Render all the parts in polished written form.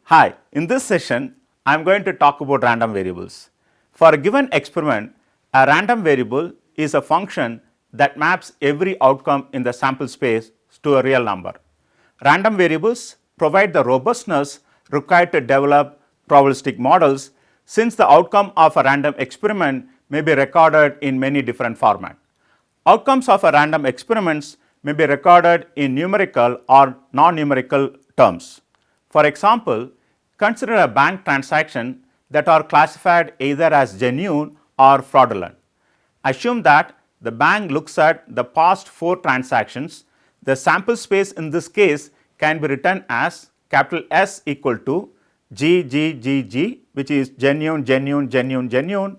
Hi, in this session, I am going to talk about random variables. For a given experiment, a random variable is a function that maps every outcome in the sample space to a real number. Random variables provide the robustness required to develop probabilistic models, since the outcome of a random experiment may be recorded in many different formats. Outcomes of a random experiments may be recorded in numerical or non-numerical terms. For example, consider a bank transaction that are classified either as genuine or fraudulent. Assume that the bank looks at the past 4 transactions. The sample space in this case can be written as capital S equal to GGGG, which is genuine, genuine, genuine, genuine,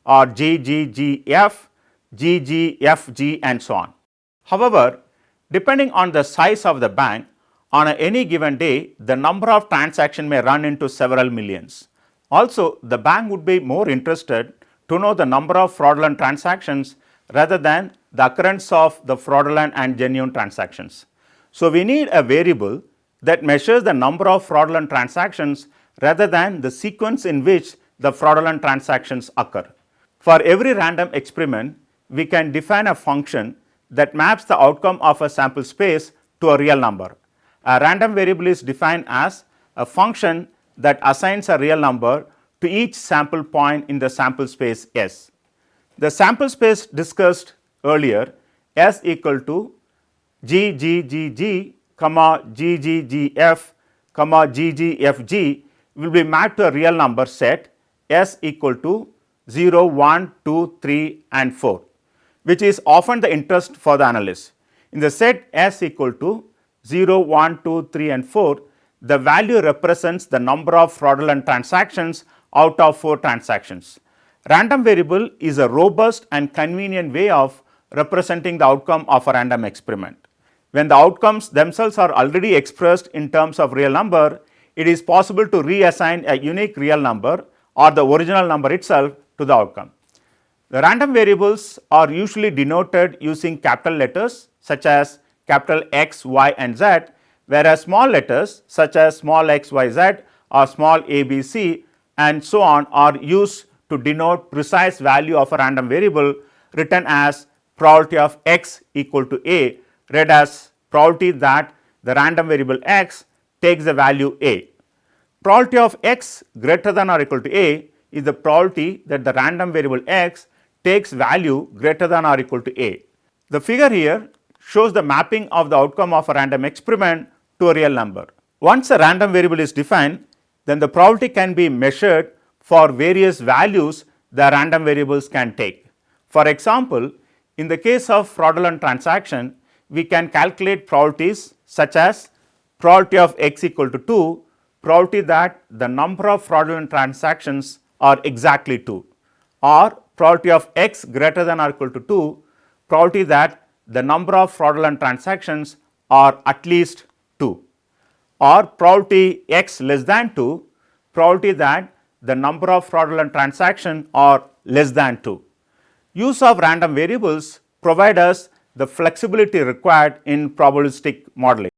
or GGGF, GGFG, and so on. However, depending on the size of the bank, on any given day, the number of transactions may run into several millions. Also, the bank would be more interested to know the number of fraudulent transactions rather than the occurrence of the fraudulent and genuine transactions. So, we need a variable that measures the number of fraudulent transactions rather than the sequence in which the fraudulent transactions occur. For every random experiment, we can define a function that maps the outcome of a sample space to a real number. A random variable is defined as a function that assigns a real number to each sample point in the sample space S. The sample space discussed earlier, S equal to GGGG, GGGF, GGFG, will be mapped to a real number set S equal to 0, 1, 2, 3, and 4, which is often the interest for the analyst. In the set S equal to 0, 1, 2, 3, and 4, the value represents the number of fraudulent transactions out of 4 transactions. Random variable is a robust and convenient way of representing the outcome of a random experiment. When the outcomes themselves are already expressed in terms of real number, it is possible to reassign a unique real number or the original number itself to the outcome. The random variables are usually denoted using capital letters such as capital X, Y, and Z, whereas small letters such as small x, y, z, or small a, b, c, and so on are used to denote precise value of a random variable written as probability of x equal to a, read as probability that the random variable x takes the value a. Probability of x greater than or equal to a is the probability that the random variable x takes value greater than or equal to a. The figure here shows the mapping of the outcome of a random experiment to a real number. Once a random variable is defined, then the probability can be measured for various values the random variables can take. For example, in the case of fraudulent transaction, we can calculate probabilities such as probability of x equal to 2, probability that the number of fraudulent transactions are exactly 2, or probability of x greater than or equal to 2, probability that the number of fraudulent transactions are at least 2, or probability x less than 2, probability that the number of fraudulent transactions are less than 2. Use of random variables provide us the flexibility required in probabilistic modeling.